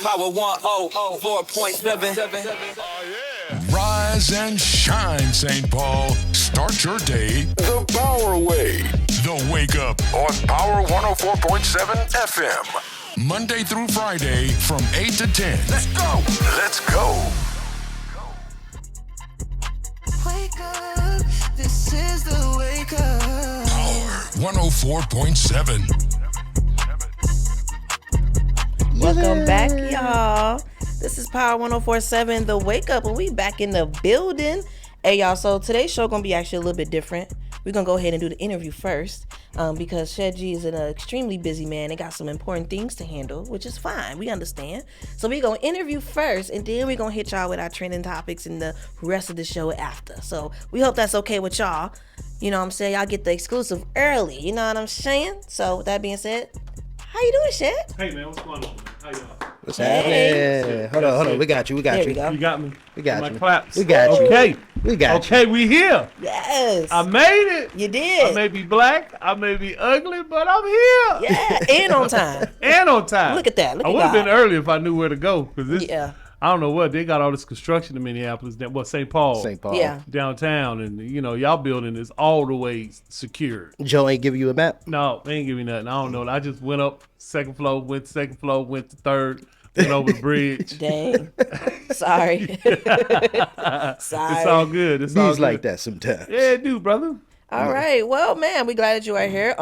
Power 104.7. Rise and shine, St. Paul. Start your day the Power way. The Wake Up on Power 104.7 FM. Monday through Friday from 8 to 10. Let's go. Let's go. Wake up. This is the Wake Up. Power 104.7. Welcome back, y'all. This is Power 104.7, The Wake Up, and we back in the building. Hey, y'all, so today's show going to be actually a little bit different. We're going to go ahead and do the interview first because Shardae is an extremely busy man and got some important things to handle, which is fine. We understand. So we're going to interview first, and then we're going to hit y'all with our trending topics and the rest of the show after. So we hope that's okay with y'all. You know what I'm saying? Y'all get the exclusive early. You know what I'm saying? So with that being said, how you doing, Shad? Hey, man, what's going on, man? How y'all? What's happening? Hold on. We got you. There you. we go. You got me? We got My you. claps. We got you. Okay. We got Okay, we here. Yes. I made it. You did. I may be black. I may be ugly, but I'm here. Yeah, and on time. And on time. Look at that. Look I at would have God. been early if I knew where to go. Cause this, Yeah. I don't know what. They got all this construction in Minneapolis. St. Paul. St. Paul. Yeah. Downtown. And, y'all building is all the way secured. Joe ain't give you a map? No, they ain't give me nothing. I don't know. I just went up second floor, went to second floor, went to third, went over the bridge. Dang. Sorry. Sorry. It's all good. It's all He's good. like that sometimes. Yeah, it do, brother. All right. Well, man, we glad that you are here.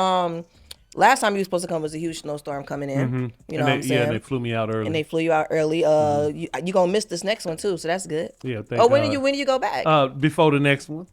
Last time you were supposed to come was a huge snowstorm coming in. Mm-hmm. You know what I'm saying? Yeah, they flew me out early. And they flew you out early. You gonna miss this next one too, so that's good. Yeah, thank Oh, when God. do you go back? Before the next one.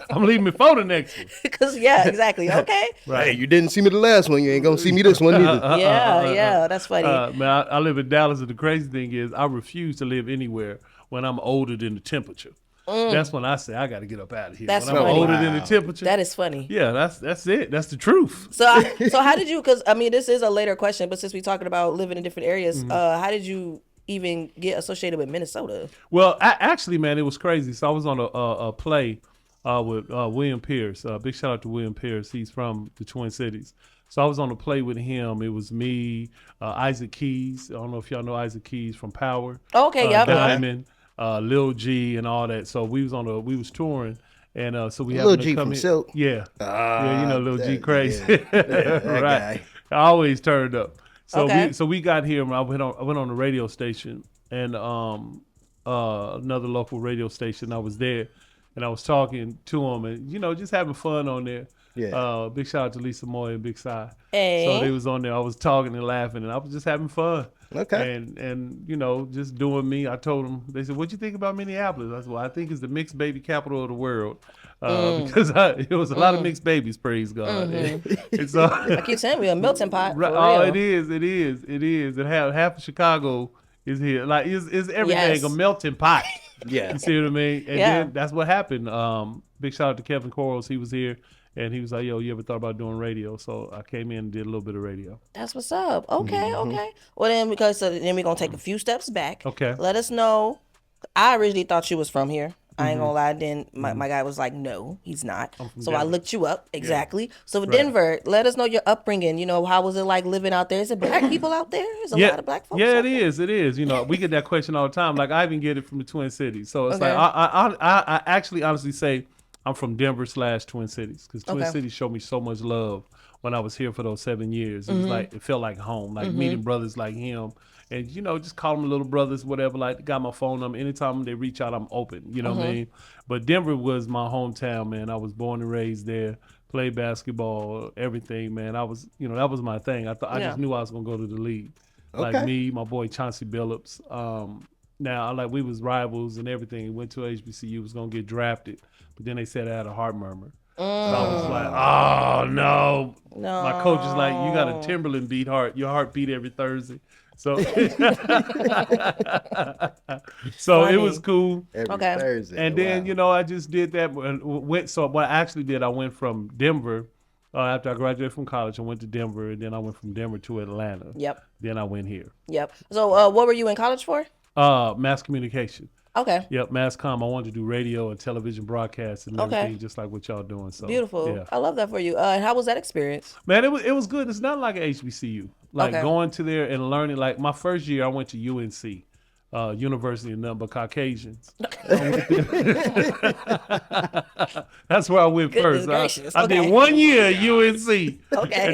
I'm leaving before the next one. Because yeah, exactly. Okay. Hey, you didn't see me the last one. You ain't gonna see me this one either. Yeah, that's funny. Man, I live in Dallas, and the crazy thing is I refuse to live anywhere when I'm older than the temperature. That's when I say I got to get up out of here. That's when I'm funny. older than the temperature. That is funny. Yeah, that's it. That's the truth. So how did you? Because I mean, this is a later question, but since we're talking about living in different areas, how did you even get associated with Minnesota? Well, actually, man, it was crazy. So I was on a play with William Pierce. Big shout out to William Pierce. He's from the Twin Cities. So I was on a play with him. It was me, Isaac Keys. I don't know if y'all know Isaac Keys from Power. Oh, okay, yep. Diamond, Lil G, and all that. So we was touring, and so we Lil happened G to come from in. Silk? Yeah, yeah, Lil G crazy, that right? guy. I always turned up. So Okay. we got here. And I went on the radio station, and another local radio station. I was there, and I was talking to him, and just having fun on there. Yeah. Big shout out to Lisa Moy and Big Si. Hey. So they was on there. I was talking and laughing, and I was just having fun. Okay. And just doing me. I told them. They said, "What'd you think about Minneapolis?" I said, "Well, I think it's the mixed baby capital of the world because it was a lot of mixed babies. Praise God." And so, I keep saying we're a melting pot. right, For oh, real. it is. And half of Chicago is here. Like it's everything Yes. a melting pot. Yeah. You see what I mean? And Yeah. then that's what happened. Big shout out to Kevin Quarles. He was here. And he was like, "Yo, you ever thought about doing radio?" So I came in and did a little bit of radio. That's what's up. Okay. Well, then then we're gonna take a few steps back. Okay. Let us know. I originally thought you was from here. I ain't gonna lie. Then my guy was like, "No, he's not." So I Denver. looked you up exactly. So Denver, let us know your upbringing. How was it like living out there? Is it black people out there? Is a lot of black folks? Yeah, out it there? is. It is. We get that question all the time. Like I even get it from the Twin Cities. So it's Okay. like I actually honestly say I'm from Denver / Twin Cities because Twin Okay. Cities showed me so much love when I was here for those 7 years. It Mm-hmm. was like it felt like home, like meeting brothers like him, and just call them little brothers, whatever. Like got my phone number. Anytime they reach out, I'm open. You know what I mean? But Denver was my hometown, man. I was born and raised there. Played basketball, everything, man. I was, that was my thing. I just knew I was gonna go to the league. Like Okay. me, my boy Chauncey Billups. Now, we was rivals and everything. Went to HBCU, was gonna get drafted, but then they said I had a heart murmur. So I was like, oh no. My coach is like, you got a Timberland beat heart. Your heart beat every Thursday. So, so it was cool. Every Okay. Thursday. And then, Wow. I just did that. So what I actually did, I went from Denver after I graduated from college. I went to Denver, and then I went from Denver to Atlanta. Yep. Then I went here. Yep. So what were you in college for? Mass communication. Okay. Yep, mass comm. I wanted to do radio and television broadcasts and everything, just like what y'all doing. So Beautiful. Yeah. I love that for you. How was that experience? Man, it was good. It's not like an HBCU. Like Okay. going to there and learning. Like my first year, I went to UNC. University of Nothing But Caucasians. That's where I went Goodness first. gracious. I did Okay. 1 year at UNC. Okay.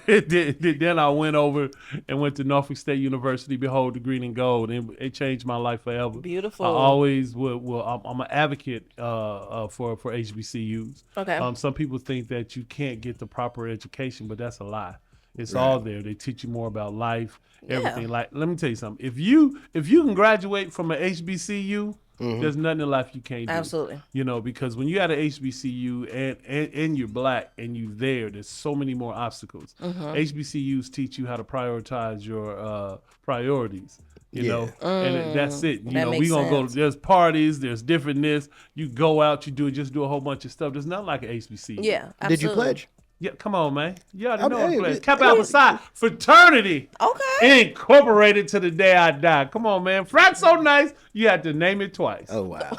And then I went over and went to Norfolk State University, behold the green and gold. And it changed my life forever. Beautiful. I always I'm an advocate for HBCUs. Okay. Some people think that you can't get the proper education, but that's a lie. It's all there. They teach you more about life, everything. Like, let me tell you something. If you can graduate from an HBCU, there's nothing in life you can't do. Absolutely. You know, because when you're at an HBCU and you're black and you're there's so many more obstacles. HBCUs teach you how to prioritize your priorities. You know, and that's it. You That know, makes we gonna sense. there's parties, there's different this. You go out, you do a whole bunch of stuff. There's nothing like an HBCU. Yeah. Absolutely. Did you pledge? Yeah, come on, man. You already I know mean, I'm playing. hey, Kappa Alpha Psi fraternity. Okay. Incorporated to the day I die. Come on, man. Frat's so nice, you had to name it twice. Oh wow.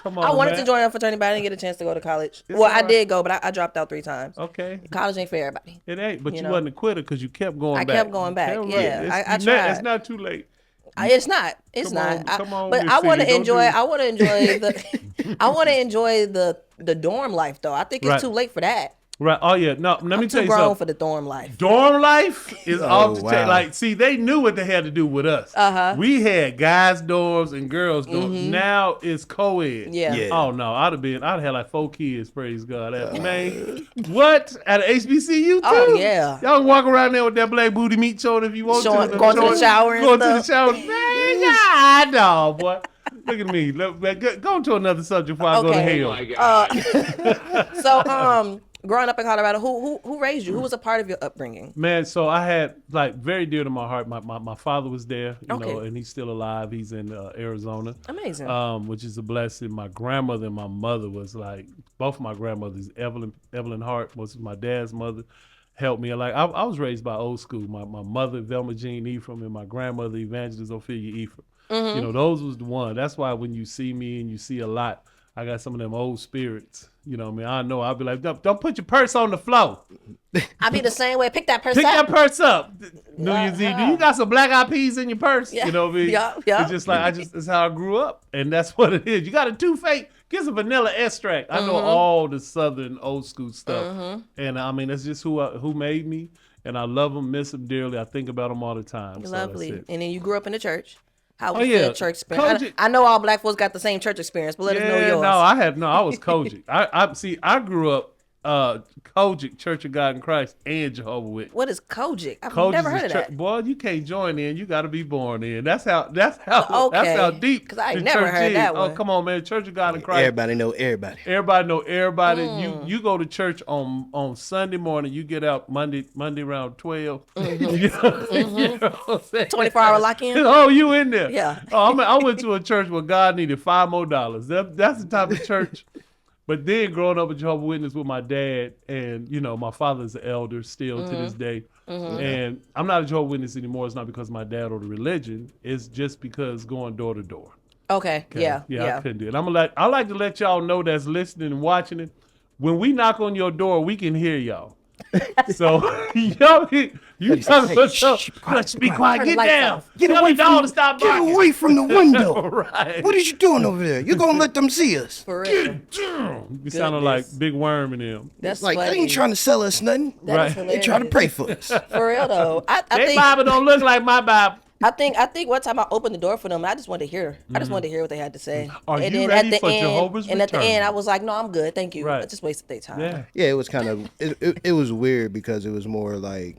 Come on, I wanted man. to join a fraternity, but I didn't get a chance to go to college. It's Well, I alright. did go, but I dropped out 3 times. Okay. College ain't for everybody. It ain't, but You you know. wasn't a quitter because you kept going I back. kept going back, Hell yeah. It's, I tried. It's not too late. It's not. It's Come on, not. come on, but Miss I want City, to don't enjoy. do- I want to enjoy the. I want to enjoy the dorm life though. I think it's Right. too late for that. Right. Oh, yeah. No, let me I'm tell too you grown something. for the dorm life. Dorm life is off the chain. wow. Like, see, they knew what they had to do with us. We had guys' dorms and girls' dorms. Now it's co-ed. Yeah. Yeah. Oh no, I'd have had like 4 kids. Praise God, man. What at an HBCU too? Oh, yeah. Y'all can walk around there with that black booty meat showing if you want Showing- to. going to the shower and Going to the stuff. shower. Man, God, no, boy. Look at me. Go to another subject before I go to Okay. hell. So growing up in Colorado, who raised you? Who was a part of your upbringing? Man, so I had like very dear to my heart. My father was there, you know, Okay. and he's still alive. He's in Arizona, Amazing. which is a blessing. My grandmother and my mother was like both of my grandmothers. Evelyn Hart was my dad's mother. Helped me. Like I was raised by old school. My mother Velma Jean Ephraim and my grandmother Evangelist Ophelia Ephraim. You know, those was the one. That's why when you see me and you see a lot, I got some of them old spirits. You know what I mean? I know. I'll be like, don't put your purse on the floor. I be the same way. Pick that person Pick up. that purse up. New Year's Eve. Do you got some black eyed peas in your purse? Yeah. You know what I mean? Yeah. It's just like it's how I grew up. And that's what it is. You got a toothache, get some vanilla extract. I know all the southern old school stuff. And I mean, that's just who made me. And I love them, miss them dearly. I think about them all the time. So Lovely. that's it. And then you grew up in the church. How was yeah. your church experience? Kojic- I know all black folks got the same church experience, but let us know yours. I was Kojic. I grew up Kojic, Church of God in Christ, and Jehovah's Witness. What is Kojic? I've Kojic never is heard of that. Boy, you can't join in. You got to be born in. That's how Okay. deep. 'Cause I ain't the never church heard is. that Oh, one. come on, man. Church of God in Christ. Everybody know everybody. Everybody know everybody. You go to church on Sunday morning. You get out Monday around 12. You know what I'm saying? 24-hour lock-in? Oh, you in there? Yeah. Oh, I went to a church where God needed $5 more. That's the type of church. But then growing up a Jehovah's Witness with my dad, and you know, my father's an elder still to this day. And I'm not a Jehovah's Witness anymore. It's not because of my dad or the religion. It's just because going door to door. Okay. Yeah. I couldn't do it. I like to let y'all know that's listening and watching it. When we knock on your door, we can hear y'all. So you let's be quiet. Turn the Get lights down. off. Get Tell away the dog from to stop Get barking. away from the window. Right. What is you doing over there? You gonna let them see us? For real. You sounded like Big Worm in them. That's Like funny. they ain't trying to sell us nothing. That is Right. They trying to pray for us. For real though. I Their think Bible don't look like my Bible. I think one time I opened the door for them. I just wanted to hear. I just wanted to hear what they had to say. Are and you then ready at the for end, Jehovah's and at the Return? end, I was like, "No, I'm good, thank you." Right. I just wasted their time. Yeah. Yeah, it was kind of it was weird because it was more like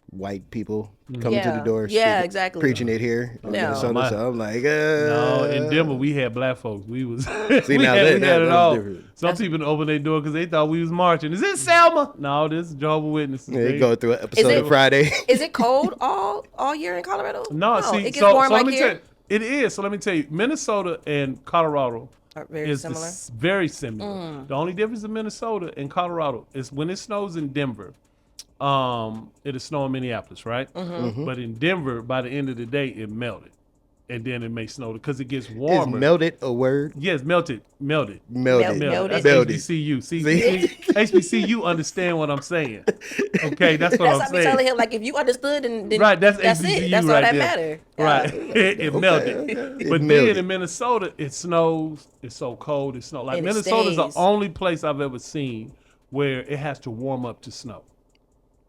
white people coming to the Yeah. door. Yeah, speaking- exactly. Preaching it here in Yeah. Minnesota. So I'm like, No, in Denver we had black folks. We was we now had, that- we that had it was all. different. Some people opened their door because they thought we was marching. Is this Selma? No, this is Jehovah's Witnesses. Yeah, they go through an episode it- of Friday. Is it cold all year in Colorado? No, see, it gets so warm let like me tell here. you, it is. So let me tell you, Minnesota and Colorado Are very is similar. very similar. The only difference in Minnesota and Colorado is when it snows in Denver, it is snow in Minneapolis, right? But in Denver, by the end of the day, it melted. and then it may snow because it gets Is warmer. melted a word? Yes, melted. Melted. Melted. That's Melted. HBCU. See, HBCU understand what I'm saying. Okay, that's what That's I'm what I be saying. telling him. Like, if you understood, then Right, that's it. HBCU That's all right that there. matter. Right, it melted. okay. But It then melted. in Minnesota, it snows. It's so cold. It snows. Like And it Minnesota's the stays. only place I've ever seen where it has to warm up to snow.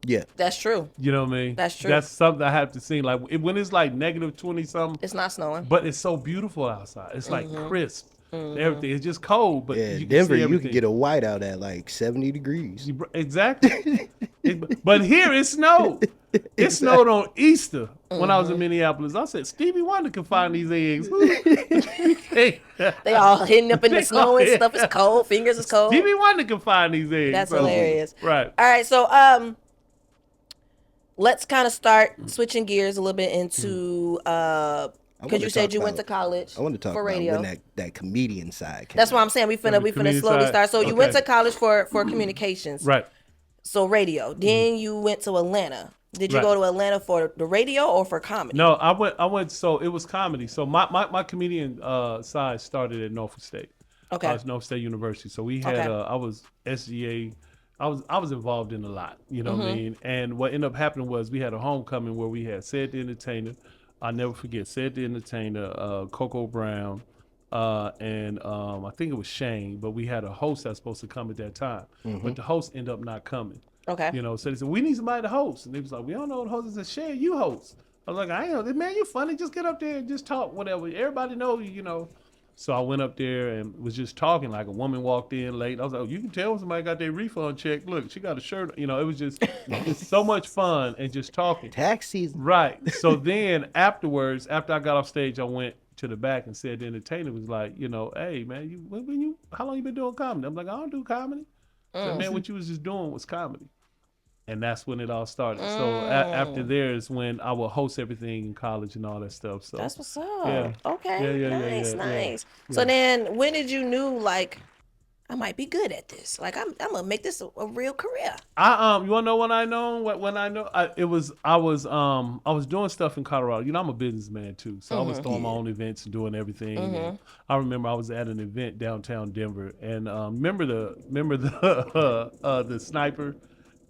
Yeah. That's true. You know what I mean? That's true. That's something I have to see. Like when it's like negative 20 something, It's not snowing. but it's so beautiful outside. It's like crisp. Everything. It's just cold, but Yeah, you can Denver, see you everything. can get a whiteout at like 70 degrees. Exactly. But here it snowed. It snowed on Easter when I was in Minneapolis. I said, Stevie Wonder can find these eggs. They all hitting up in the snow and stuff. It's cold. Fingers is cold. Stevie Wonder can find these eggs. That's So, hilarious. Right. All right, so let's kind of start switching gears a little bit into because you said you went to college I want to talk for about radio. when that comedian side came That's out. what I'm saying. We finna comedian slowly side. start. So you Okay. went to college for communications. Right. So radio. Then you went to Atlanta. Did you Right. go to Atlanta for the radio or for comedy? No, I went, so it was comedy. So my comedian side started at Norfolk State. Okay. It's Norfolk State University. So we had, Okay. I was SGA. I was involved in a lot, you know what I mean? And what ended up happening was we had a homecoming where we had Ced the Entertainer. I'll never forget Ced the Entertainer, Coco Brown, and I think it was Shane, but we had a host that's supposed to come at that time. But the host ended up not coming. Okay. You know, so they said, we need somebody to host. And they was like, we don't know what host is. I said, Shane, you host. I was like, I ain't, man, you funny. Just get up there and just talk, whatever. Everybody know you, you know. So I went up there and was just talking. Like a woman walked in late. I was like, oh, you can tell when somebody got their refund check. Look, she got a shirt. You know, it was just so much fun and just talking. Tax season. Right. So then afterwards, after I got off stage, I went to the back and said the entertainer was like, you know, hey man, how long you been doing comedy? I'm like, I don't do comedy. I said, man, what you was just doing was comedy. And that's when it all started. So after there is when I would host everything in college and all that stuff. So That's what's up. Yeah. Okay. Yeah, nice. yeah. So then when did you knew like I might be good at this? Like I'm gonna make this a real career. you wanna know when I know? When I know, I was doing stuff in Colorado. You know, I'm a businessman too, so I was throwing my own events and doing everything. And I remember I was at an event downtown Denver, and remember the sniper,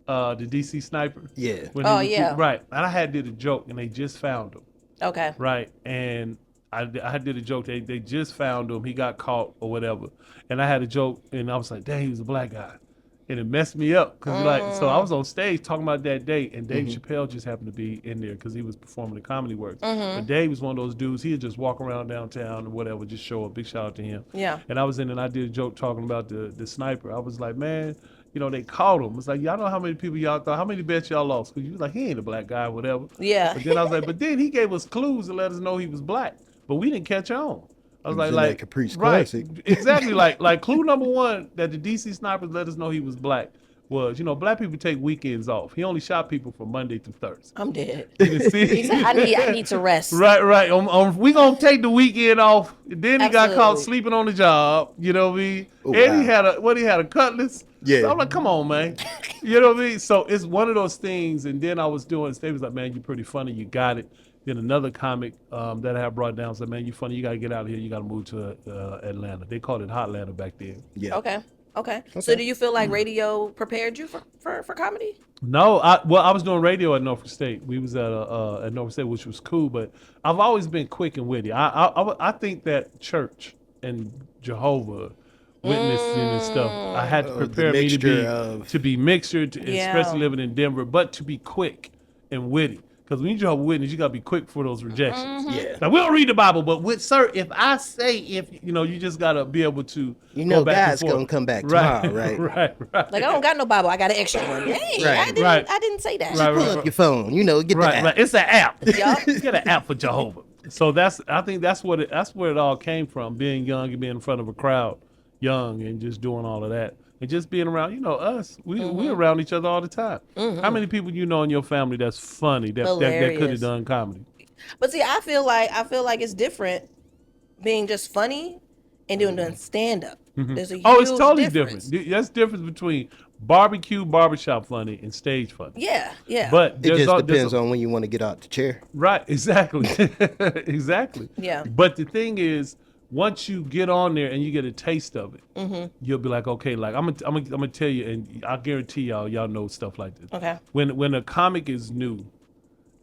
the DC sniper. Yeah. When he was- yeah. Right, and I did a joke, and they just found him. Okay. Right, and I did a joke. They just found him. He got caught or whatever. And I had a joke, and I was like, dang, he was a black guy. And it messed me up. So I was on stage talking about that day, and Dave Chappelle just happened to be in there because he was performing the Comedy Works. But Dave was one of those dudes, he'd just walk around downtown or whatever, just show up. Big shout out to him. Yeah. And I was in and I did a joke talking about the sniper. I was like, man, you know, they caught him. It's like, y'all know how many people y'all thought, how many bets y'all lost? Because you was like, he ain't a black guy or whatever. Yeah. But then I was like, but then he gave us clues to let us know he was black. But we didn't catch on. I was in like, that Caprice right, Classic. exactly. like clue number one that the DC snipers let us know he was black was, you know, black people take weekends off. He only shot people from Monday through Thursday. I'm dead. You didn't see He said, I need to rest. Right. We gonna take the weekend off. And then he got caught Absolutely. sleeping on the job. You know what I mean? Oh, And wow. he had a cutlass. Yeah. So I'm like, come on, man. You know what I mean? So it's one of those things. And then I was doing. They was like, man, you're pretty funny. You got it. Then another comic that I had brought down said, man, you funny. You gotta get out of here. You gotta move to Atlanta. They called it Hotlanta back then. Yeah. Okay. So do you feel like radio prepared you for comedy? No, I was doing radio at Norfolk State. We was at Norfolk State, which was cool. But I've always been quick and witty. I think that church and Jehovah Witnessing and stuff, I had to prepare me to be mixtured, especially living in Denver, but to be quick and witty. Because when you Jehovah Witness, you gotta be quick for those rejections. Yeah. Like we don't read the Bible, but if I say you just gotta be able to. You know go back and God's forth. gonna come back tomorrow, right? Right. Like I don't got no Bible. I got an extra one. Hey, Right. I didn't say that. Right. Pull up your phone, get the app. Right. It's an app. Yup. Get an app for Jehovah. So I think that's where it all came from. Being young and being in front of a crowd, young and just doing all of that. And just being around, us, we around each other all the time. How many people you know in your family that's funny that could have done comedy? But see, I feel like it's different being just funny and doing stand up. There's a huge Oh, it's totally difference. different. That's the difference between barbecue, barbershop funny, and stage funny. Yeah. But It just depends on when you want to get out the chair. Right, exactly. Exactly. Yeah. But the thing is, once you get on there and you get a taste of it, you'll be like, okay, like I'm gonna tell you, and I guarantee y'all know stuff like this. Okay. When a comic is new,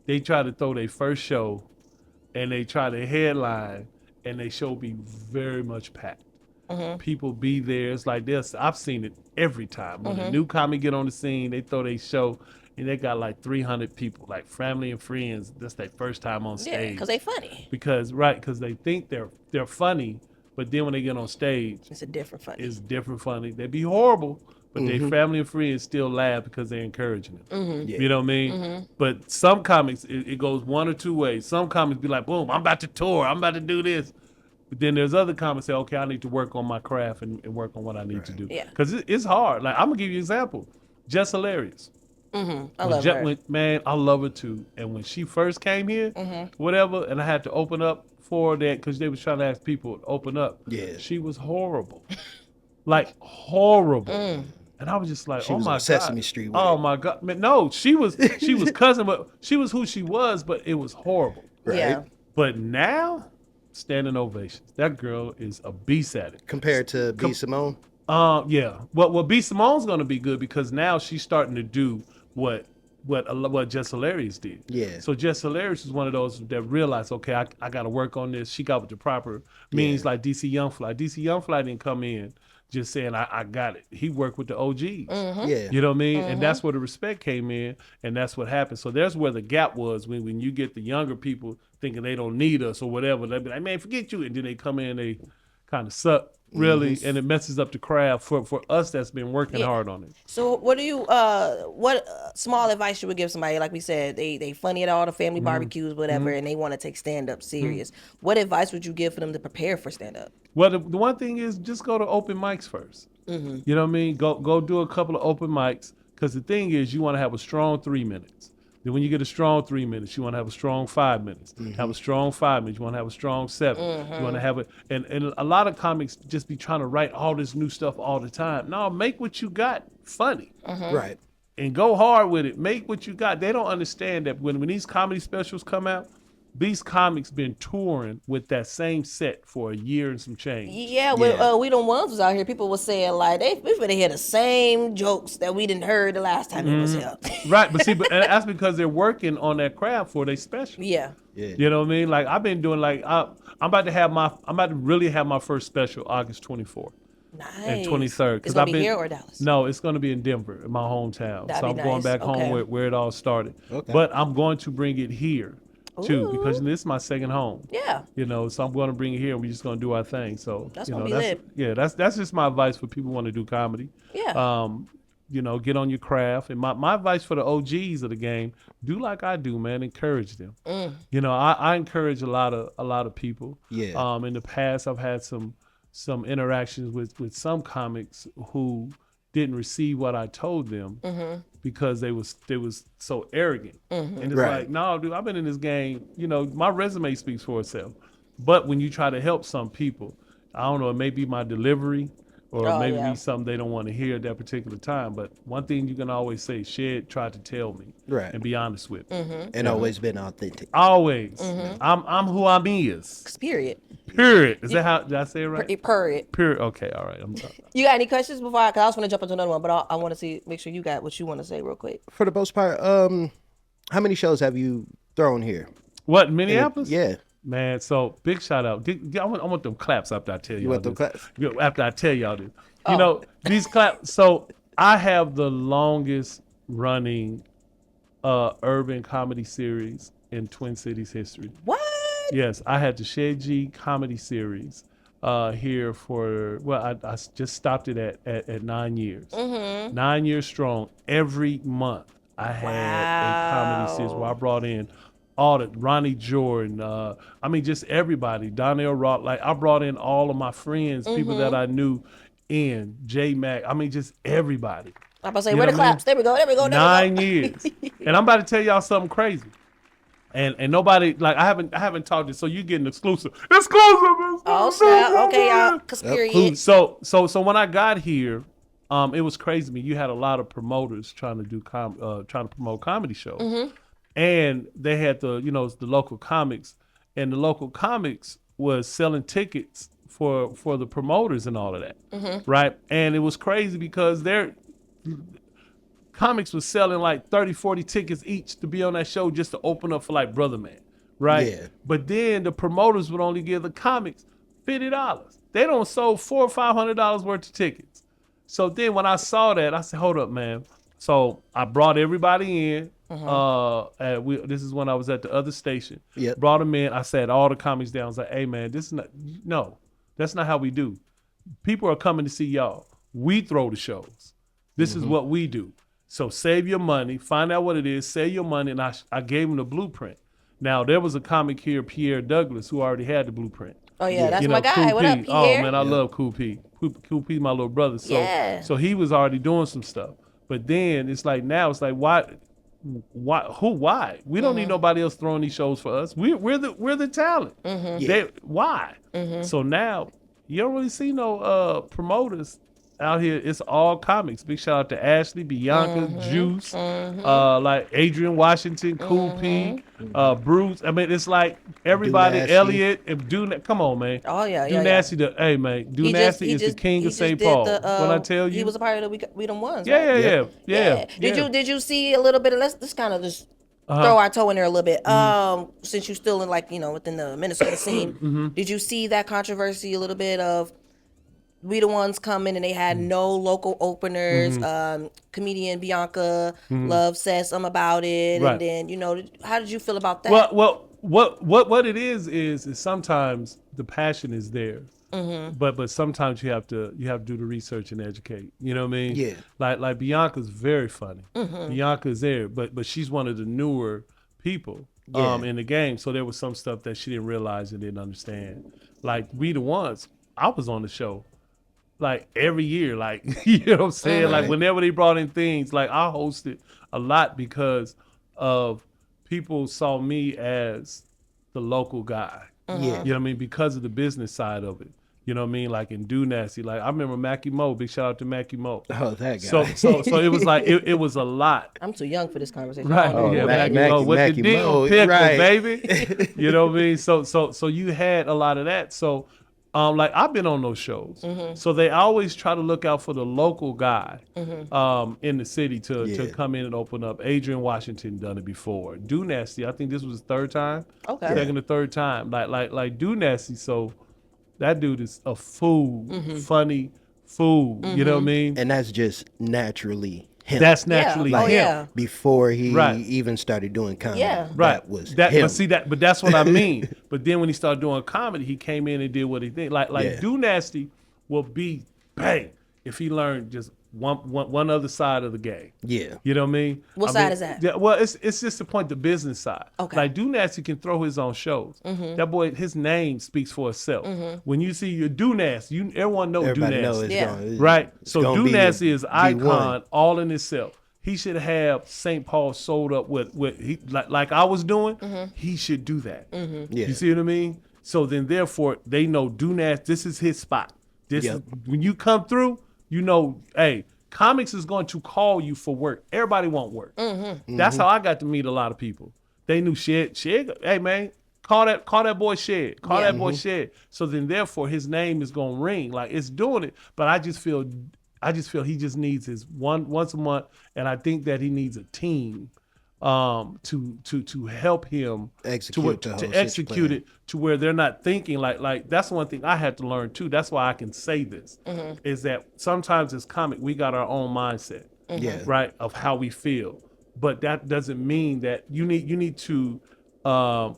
they try to throw their first show, and they try to headline, and they show be very much packed. People be there. It's like this. I've seen it every time. When a new comic get on the scene, they throw their show, and they got like 300 people, like family and friends. That's their first time on stage. Yeah, because they funny. Because they think they're funny, but then when they get on stage, It's a different funny. it's different funny. They be horrible, but their family and friends still laugh because they're encouraging them. Yeah. You know what I mean? But some comics, it goes one or two ways. Some comics be like, boom, I'm about to tour. I'm about to do this. But then there's other comics say, okay, I need to work on my craft and work on what I need to do. Yeah. Because it's hard. Like, I'm going to give you an example. Jess Hilarious. I love her. Man, I love her too. And when she first came here, whatever, and I had to open up for that because they was trying to ask people to open up. Yeah. She was horrible. Like, horrible. And I was just like, She oh was my on God. Sesame Street with Oh it. my God. Man, no, she was cousin, but she was who she was, but it was horrible. Right. Yeah. But now, standing ovations. That girl is a beast at it. Compared to B. Simone. Yeah. Well, B. Simone's gonna be good because now she's starting to do what Jess Hilarious did. Yeah. So Jess Hilarious is one of those that realized, okay, I got to work on this. She got with the proper means, like DC Young Fly. DC Young Fly didn't come in just saying I got it. He worked with the OGs. Yeah. You know what I mean? And that's where the respect came in, and that's what happened. So there's where the gap was when you get the younger people thinking they don't need us or whatever. They be like, man, forget you. And then they come in, they kind of suck, really, and it messes up the craft for us that's been working hard on it. So what do you what small advice you would give somebody, like we said, they funny at all the family barbecues, whatever, and they want to take stand up serious. What advice would you give for them to prepare for stand up? Well, the one thing is just go to open mics first. You know what I mean? Go do a couple of open mics, because the thing is you want to have a strong 3 minutes. Then when you get a strong 3 minutes, you want to have a strong 5 minutes. Have a strong 5 minutes. You want to have a strong 7. You want to have and a lot of comics just be trying to write all this new stuff all the time. No, make what you got funny. Right. And go hard with it. Make what you got. They don't understand that when these comedy specials come out, these comics been touring with that same set for a year and some change. Yeah, when We Don't Ones was out here, people were saying like we finna hear the same jokes that we didn't heard the last time it was here. Right, but and that's because they're working on that craft for their special. Yeah. You know what I mean? Like I've been doing I'm about to really have my first special August 24th. Nice. And 23rd. It's gonna be here or Dallas? No, it's going to be in Denver, in my hometown. That'd so I'm be going nice. back home Okay. where it all started. Okay. But I'm going to bring it here too, Ooh. because this is my second home. Yeah. You know, so I'm going to bring it here, and we're just going to do our thing. So That's you gonna know, be lit. Yeah, that's just my advice for people who want to do comedy. Yeah. You know, get on your craft. And my advice for the OGs of the game, do like I do, man. Encourage them. You know, I encourage a lot of people. Yeah. In the past, I've had some interactions with some comics who didn't receive what I told them because they was so arrogant. And it's Right. like, no, dude, I've been in this game. You know, my resume speaks for itself. But when you try to help some people, I don't know, it may be my delivery or maybe be something they don't want to hear at that particular time. But one thing you can always say, Shed tried to tell me, Right. and be honest with me. And always been authentic. Always. I'm who I'm is. Period. Period. Is that how, did I say it right? Period. Period. Okay, all right. I'm sorry. You got any questions before because I was gonna jump into another one, but I want to make sure you got what you want to say real quick. For the most part, how many shows have you thrown here? What, Minneapolis? Yeah. Man, so big shout out. I want them claps after I tell y'all want them this. claps? Yeah, after I tell y'all this. You know, these claps. So I have the longest running urban comedy series in Twin Cities history. What? Yes, I had the Shed G comedy series here for, I just stopped it at 9 years. 9 years strong. Every month I had a comedy series where I brought in all the Ronnie Jordan, I mean, just everybody, Donnell Roth, like I brought in all of my friends, people that I knew in, J Mac, I mean, just everybody. I'm about to say, You where know the what I mean? claps? There we go. There we go. There 9 we go. years. And I'm about to tell y'all something crazy. And nobody, like, I haven't talked to, so you getting exclusive. Exclusive! Oh snap! Okay, y'all. Conspiracy. So when I got here, it was crazy to me. You had a lot of promoters trying to promote comedy shows, and they had the local comics, and the local comics was selling tickets for the promoters and all of that, right? And it was crazy because their comics was selling like 30, 40 tickets each to be on that show just to open up for like Brother Man, right? Yeah. But then the promoters would only give the comics $50. They don't sold $400 or $500 worth of tickets. So then when I saw that, I said, hold up, man. So I brought everybody in. This is when I was at the other station. Yep. Brought them in. I sat all the comics down. I was like, hey, man, that's not how we do. People are coming to see y'all. We throw the shows. This is what we do. So save your money. Find out what it is. Save your money. And I gave them the blueprint. Now, there was a comic here, Pierre Douglas, who already had the blueprint. Oh, yeah, that's my guy. What up, Pierre? Oh, man, I love Cool P. Cool P, my little brother. So he was already doing some stuff. But then it's like now, it's like, why? We don't need nobody else throwing these shows for us. We're the talent. Why? So now, you don't really see no promoters out here. It's all comics. Big shout out to Ashley, Bianca, Juice, like Adrian Washington, Cool P, Bruce. I mean, it's like everybody, Elliot, and come on, man. Oh, yeah, Do Nasty, hey, man. Do Nasty is the king of St. Paul. When I tell you. He was a part of the We Them Ones, Yeah, right? yeah. Did you see a little bit of, let's kind of just throw our toe in there a little bit. Since you're still in within the Minnesota scene, did you see that controversy a little bit of We the Ones coming and they had no local openers? Comedian Bianca Love said something about it, and then how did you feel about that? Well, what it is sometimes the passion is there, but sometimes you have to do the research and educate. You know what I mean? Yeah. Like Bianca's very funny. Bianca's there, but she's one of the newer people in the game. So there was some stuff that she didn't realize and didn't understand. Like We the Ones, I was on the show. Like every year, like, you know what I'm saying? Like whenever they brought in things, like I hosted a lot because of people saw me as the local guy. Yeah. You know what I mean? Because of the business side of it. You know what I mean? Like in Do Nasty. Like I remember Mackie Mo, big shout out to Mackie Mo. Oh, that guy. So it was like, it was a lot. I'm too young for this conversation. Right. Mackie Mo. What Mackie the deal, Mo, pickle, right. baby? You know what I mean? So you had a lot of that. So like I've been on those shows, so they always try to look out for the local guy in the city to come in and open up. Adrian Washington done it before. Do Nasty, I think this was his third time. Okay, second or third time. Like Do Nasty. So that dude is a fool, funny fool. You know what I mean? And that's just naturally him. That's naturally him. Yeah. Before he even started doing comedy. Yeah. That was him. But that's what I mean. But then when he started doing comedy, he came in and did what he did. Like Do Nasty will be bang if he learned just one other side of the game. Yeah. You know what I mean? What side is that? Yeah, well, it's just the point, the business side. Okay. Like Do Nasty can throw his own shows. That boy, his name speaks for itself. When you see your Do Nasty, everyone knows Do Everybody Nasty. knows Right? it's So gonna Do be Nasty is icon G1. all in itself. He should have St. Paul sold up with like I was doing. He should do that. Yeah. You see what I mean? So then, therefore, they know Do Nasty. This is his spot. This is, when you come through, you know, hey, comics is going to call you for work. Everybody want work. That's how I got to meet a lot of people. They knew Shed. Hey man, call that boy Shed. Call that boy Shed. So then, therefore, his name is gonna ring. Like it's doing it. But I just feel he just needs his once a month, and I think that he needs a team to help him Execute to execute it to where they're not thinking like that's one thing I had to learn too. That's why I can say this is that sometimes as comic we got our own mindset, right, of how we feel, but that doesn't mean that you need to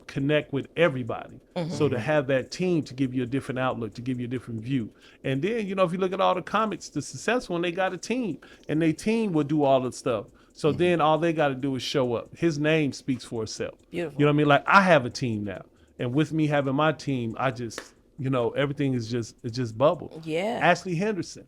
connect with everybody. So to have that team to give you a different outlook, to give you a different view. And then, if you look at all the comics, the successful one, they got a team, and their team will do all the stuff. So then all they got to do is show up. His name speaks for itself. Beautiful. You know what I mean? Like I have a team now, and with me having my team, I just, everything is just bubble. Yeah. Ashley Henderson,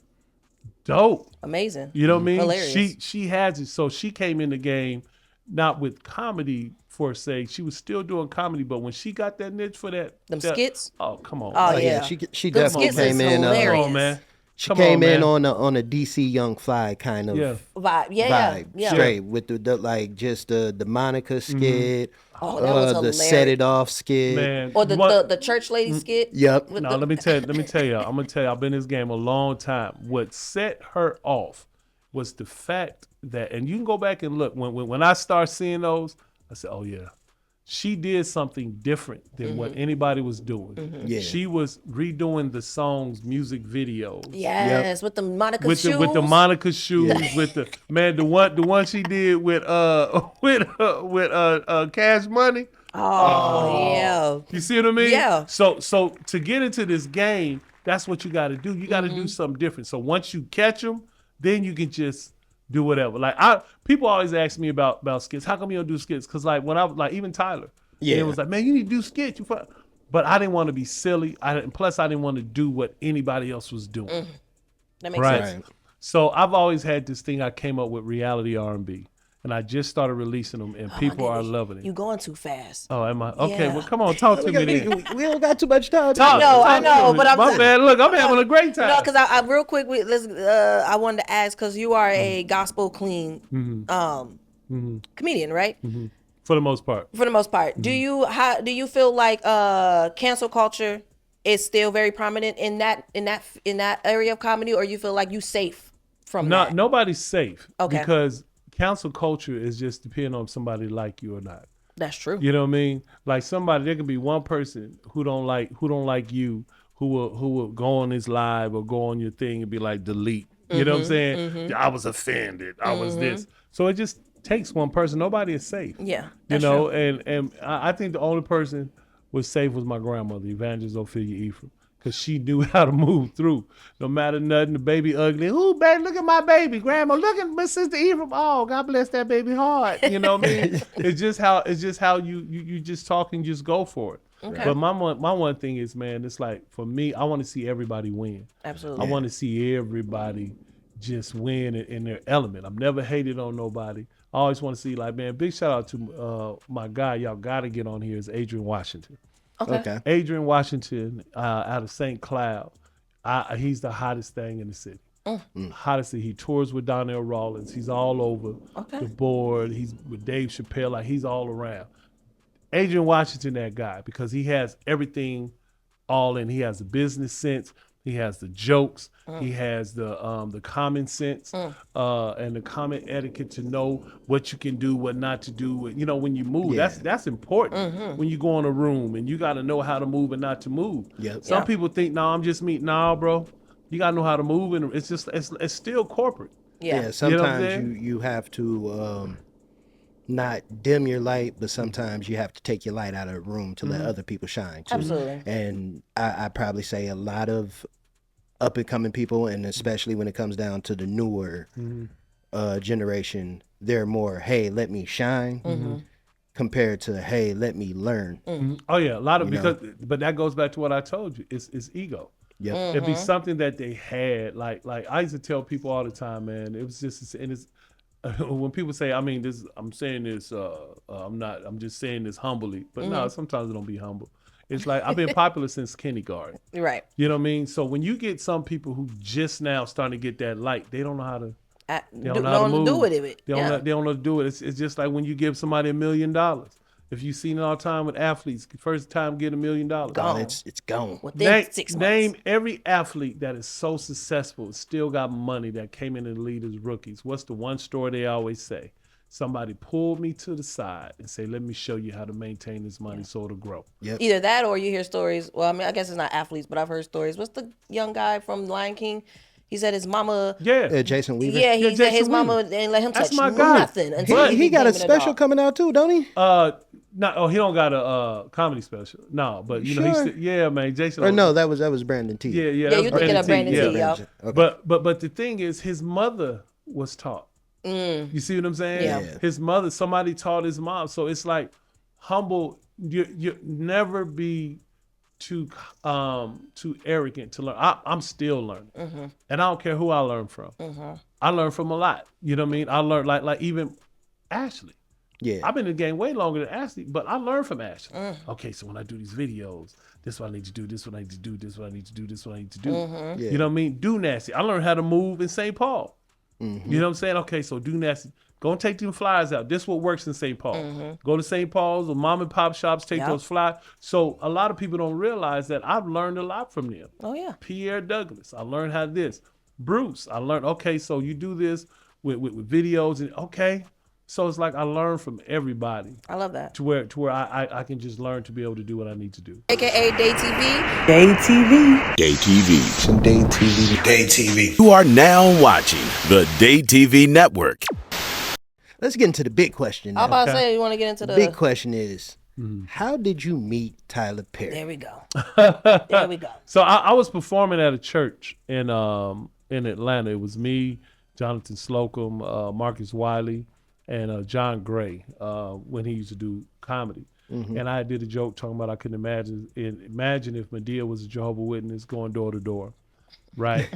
dope. Amazing. You know what I mean? Hilarious. She has it. So she came in the game not with comedy for say. She was still doing comedy, but when she got that niche for that Skits. Oh, come on. Oh man. Yeah, she definitely skits came is in. hilarious. Come on, man. She Come came on, in man. on a DC Young Fly kind of Vibe. vibe, Yeah. straight with the like just the Monica skit, Oh, that was the Set hilarious. It Off skit. Man, Or what? the church lady skit. Yep. With No, the, let me tell you. I'm gonna tell you. I've been in this game a long time. What set her off was the fact that, and you can go back and look when I start seeing those, I said, oh yeah, she did something different than what anybody was doing. Yeah. She was redoing the song's music videos. Yes, with the Monica With shoes. the Monica shoes, with the man, the one she did with Cash Money. Oh, yeah. You see what I mean? Yeah. So to get into this game, that's what you got to do. You got to do something different. So once you catch them, then you can just do whatever. Like people always ask me about skits. How come you don't do skits? Because like when I was like even Tyler, Yeah. it was like, man, you need to do skits. But I didn't want to be silly. Plus I didn't want to do what anybody else was doing. That makes Right. sense. So I've always had this thing I came up with, reality R&B. And I just started releasing them, and people are loving it. You going too fast. Oh, am I? Okay, Yeah. well, come on, talk to me then. We don't got too much time. Talk, I know, talk to but me. I'm My bad. Look, I'm having a great time. No, because I real quick, I wanted to ask because you are a gospel clean comedian, right? For the most part. For the most part, do you feel like cancel culture is still very prominent in that area of comedy, or you feel like you safe from that? Nobody's safe. Okay. Because cancel culture is just depending on if somebody like you or not. That's true. You know what I mean? Like there could be one person who don't like you, who will go on his live or go on your thing and be like, delete. You know what I'm saying? I was offended. I was this. So it just takes one person. Nobody is safe. Yeah, You that's know, true. and I think the only person was safe was my grandmother, Evangelist Ophelia Ephraim, because she knew how to move through. No matter nothing, the baby ugly. Ooh, baby, look at my baby. Grandma, look at my sister Ephraim. Oh, God bless that baby heart. You know what I mean? It's just how you just talk and just go for it. Okay. But my one thing is, man, it's like, for me, I want to see everybody win. Absolutely. I want to see everybody just win in their element. I've never hated on nobody. I always want to see, like, man, big shout out to my guy, y'all got to get on here, is Adrian Washington. Okay. Adrian Washington out of St. Cloud. He's the hottest thing in the city. Hottest. He tours with Donnell Rawlings. He's all over the board. He's with Dave Chappelle. Like, he's all around. Adrian Washington, that guy, because he has everything all in. He has the business sense. He has the jokes. He has the common sense and the common etiquette to know what you can do, what not to do. You know, when you move, Yeah. that's important. When you go in a room and you got to know how to move and not to move. Yep. Some people think, no, I'm just me. No, bro, you got to know how to move, and it's just it's still corporate. Yeah. Sometimes you have to not dim your light, but sometimes you have to take your light out of the room to let other people shine too. Absolutely. And I probably say a lot of up and coming people, and especially when it comes down to the newer generation, they're more, hey, let me shine, compared to, hey, let me learn. Oh yeah, a lot of, You know? but that goes back to what I told you. It's ego. Yep. It'd be something that they had. Like I used to tell people all the time, man. It was just, and it's when people say, I mean, this, I'm saying this, I'm just saying this humbly, but no, sometimes it don't be humble. It's like, I've been popular since kindergarten. Right. You know what I mean? So when you get some people who just now starting to get that light, they don't know how to. They don't know how to move. do it with it. They don't know how to do it. It's just like when you give somebody $1 million. If you've seen it all the time with athletes, first time get $1 million. Gone. It's gone. Within 6 months. Name every athlete that is so successful, still got money, that came in the league as rookies. What's the one story they always say? Somebody pulled me to the side and say, let me show you how to maintain this money so it'll grow. Yep. Either that or you hear stories. Well, I mean, I guess it's not athletes, but I've heard stories. What's the young guy from Lion King? He said his mama. Yeah. Jason Weaver. Yeah, he Yeah, said Jason his mama Weaver. didn't let him That's touch my guy. nothing until He got a became an special adult. coming out too, don't he? He don't got a comedy special. No, but you know, Sure? yeah, man, Jason. Or no, that was Brandon T. Yeah, Yeah, that you're was thinking of Brandon T. T, Yeah. y'all. Okay. But the thing is, his mother was taught. You see what I'm saying? Yeah. His mother, somebody taught his mom. So it's like humble. You never be too arrogant to learn. I'm still learning, and I don't care who I learn from. I learn from a lot. You know what I mean? I learned like even Ashley. Yeah. I've been in the game way longer than Ashley, but I learned from Ashley. Okay, so when I do these videos, this is what I need to do, this is what I need to do, this is what I need to do, this is what I need to do. Yeah. You know what I mean? Do nasty. I learned how to move in St. Paul. You know what I'm saying? Okay, so do nasty. Go and take them flyers out. This is what works in St. Paul. Go to St. Paul's or mom and pop shops, take those flyers. So a lot of people don't realize that I've learned a lot from them. Oh, yeah. Pierre Douglas, I learned how to this. Bruce, I learned, okay, so you do this with videos and okay. So it's like I learned from everybody. I love that. To where I can just learn to be able to do what I need to do. AKA Day TV. Day TV. Day TV. Some Day TV. Day TV. You are now watching the Day TV Network. Let's get into the big question now. I'm about to say, you want to get into The the... big question is, how did you meet Tyler Perry? There we go. There we go. So I was performing at a church in Atlanta. It was me, Jonathan Slocum, Marcus Wiley, and John Gray when he used to do comedy. And I did a joke talking about I couldn't imagine if Medea was a Jehovah's Witness going door to door, right?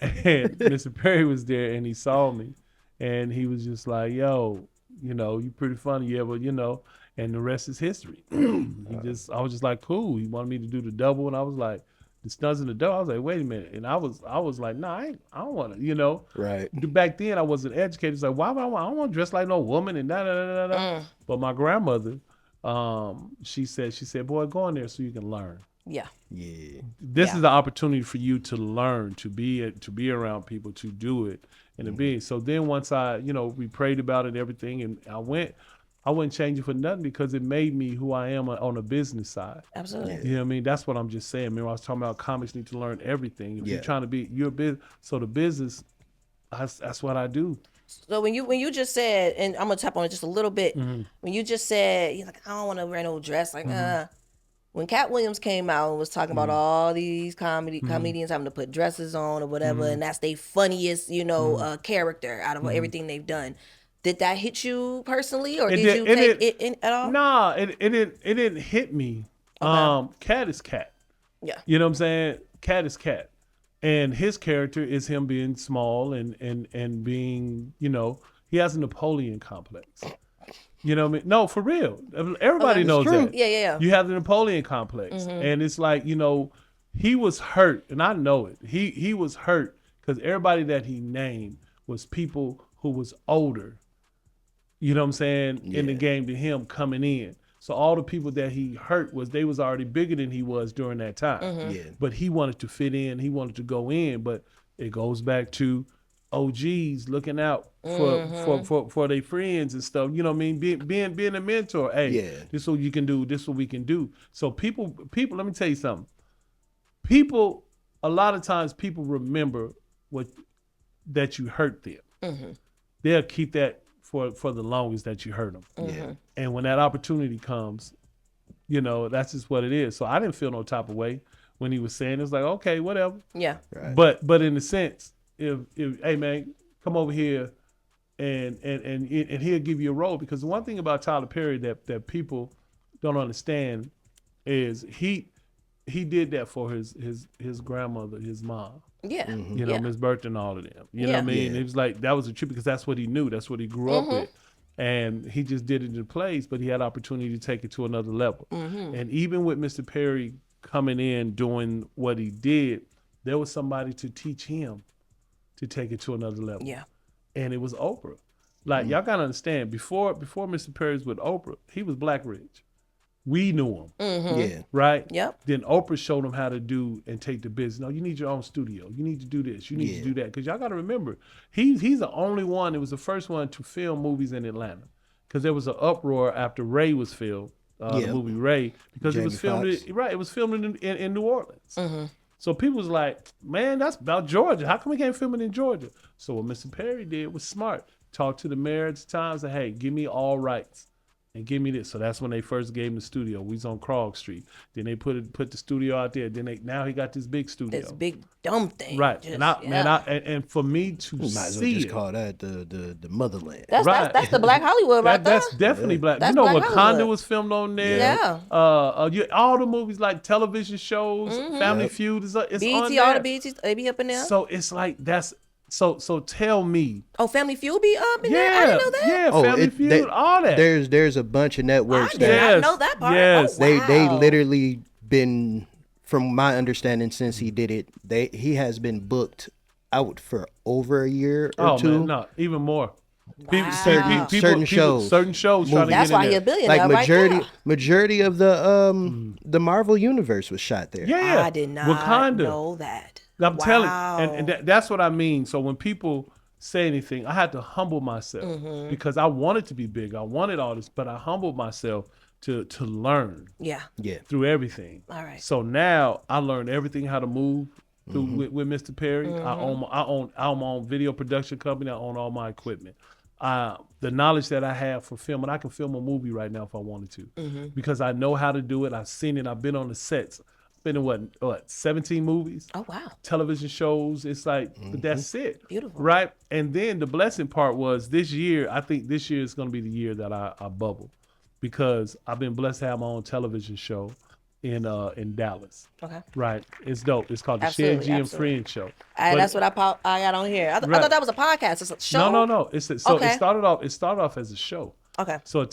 And Mr. Perry was there and he saw me. And he was just like, yo, you know, you pretty funny. Yeah, but you know, and the rest is history. I was just like, cool. He wanted me to do the double. And I was like, the stunts in the double. I was like, wait a minute. And I was like, nah, I don't want to, you know. Right. Back then I wasn't educated. It's like, why would I don't want to dress like no woman and da da da da da. But my grandmother, she said, boy, go in there so you can learn. Yeah. Yeah. This is the opportunity for you to learn, to be around people, to do it, and to be. So then once we prayed about it, everything, and I wouldn't change it for nothing because it made me who I am on a business side. Absolutely. You know what I mean? That's what I'm just saying. Remember, I was talking about comics need to learn everything. If you're trying to be your business, so the business, that's what I do. So when you just said, and I'm gonna tap on it just a little bit, when you just said, you're like, I don't want to wear no dress, like, when Cat Williams came out and was talking about all these comedians having to put dresses on or whatever, and that's their funniest, character out of everything they've done. Did that hit you personally, or did you take it in at all? Nah, it didn't hit me. Okay. Cat is Cat. Yeah. You know what I'm saying? Cat is Cat. And his character is him being small and being, he has a Napoleon complex. You know what I mean? No, for real. Everybody knows that. Yeah. You have the Napoleon complex. And it's like, he was hurt, and I know it. He was hurt because everybody that he named was people who was older, you know what I'm saying, in the game to him coming in. So all the people that he hurt they was already bigger than he was during that time. Yeah. But he wanted to fit in, he wanted to go in, but it goes back to OGs looking out for their friends and stuff. You know what I mean? Being a mentor. Hey, this is what you can do, this is what we can do. So people, let me tell you something. People, a lot of times people remember that you hurt them. They'll keep that for the longest that you hurt them. Yeah. And when that opportunity comes, that's just what it is. So I didn't feel no type of way when he was saying it's like, okay, whatever. Yeah. Right. But in a sense, if hey man, come over here and he'll give you a role, because the one thing about Tyler Perry that people don't understand is he did that for his grandmother, his mom. Yeah. Miss Bertha and all of them. You know what I mean? Yeah. It was like, that was a trip because that's what he knew. That's what he grew up with. And he just did it in place, but he had opportunity to take it to another level. And even with Mr. Perry coming in, doing what he did, there was somebody to teach him to take it to another level. Yeah. And it was Oprah. Like, y'all gotta understand, before Mr. Perry was with Oprah, he was Black Ridge. We knew him. Yeah. Right? Yep. Then Oprah showed him how to do and take the business. No, you need your own studio. You need to do this. You need to do that. Because y'all got to remember, he's the only one, it was the first one to film movies in Atlanta. Because there was an uproar after Ray was filmed, the movie Ray, because Jamie it was filmed, it was filmed in New Orleans. So people was like, man, that's about Georgia. How come we can't film it in Georgia? So what Mr. Perry did was smart. Talked to the mayor at the time, said, hey, give me all rights. And give me this. So that's when they first gave him the studio. We was on Krog Street. Then they put the studio out there. Then now he got this big studio. This big dumb thing. Right. Just, and for me to You might as well see just it. call that the motherland. That's the Black Hollywood right there. That's definitely Black. That's you know, Black Wakanda Hollywood. was filmed on there. Yeah. All the movies like television shows, Family Feud, it's BET, on all there. the BET, they be up in there. So it's like So tell me. Oh, Family Feud be up in there? I didn't know that. Yeah, Family Feud, all that. There's a bunch of networks I did not know that part. Yes. Oh, wow. They literally been, from my understanding, since he did it, he has been booked out for over a year or two. Man, no, even more. Wow. Certain shows trying to That's get in why there. he a billionaire, Like majority of the Marvel universe was shot there. Yeah, I did not Wakanda. know that. I'm telling you, and that's what I mean. So when people say anything, I had to humble myself because I wanted to be big. I wanted all this, but I humbled myself to learn Yeah. through everything. All right. So now I learned everything how to move with Mr. Perry. I own my own video production company. I own all my equipment. The knowledge that I have for film, and I can film a movie right now if I wanted to, because I know how to do it. I've seen it. I've been on the sets. Been in what 17 movies. Oh, wow. Television shows. It's like, but that's it. Beautiful. Right? And then the blessing part was this year, I think this year is going to be the year that I bubble, because I've been blessed to have my own television show in Dallas. Okay. Right. It's dope. It's called the Absolutely, Shed G and absolutely. Friends Show. That's what I got on here. I thought that was a podcast. It's a show. No. It started off as a show. Okay. So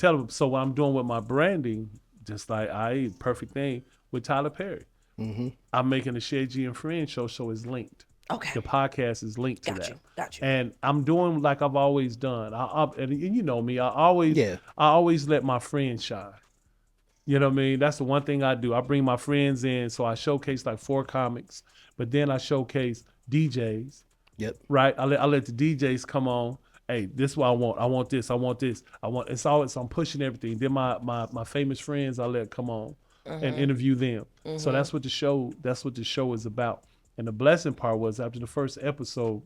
what I'm doing with my branding, just like perfect thing with Tyler Perry. I'm making the Shed G and Friends show, so it's linked. Okay. The podcast is linked to Got that. you. And I'm doing like I've always done. And you know me. I always let my friends shine. You know what I mean? That's the one thing I do. I bring my friends in, so I showcase like 4 comics, but then I showcase DJs. Yep. Right. I let the DJs come on. Hey, this is what I want. I want this. I want this. It's always, I'm pushing everything. Then my famous friends I let come on and interview them. So that's what the show is about. And the blessing part was, after the first episode,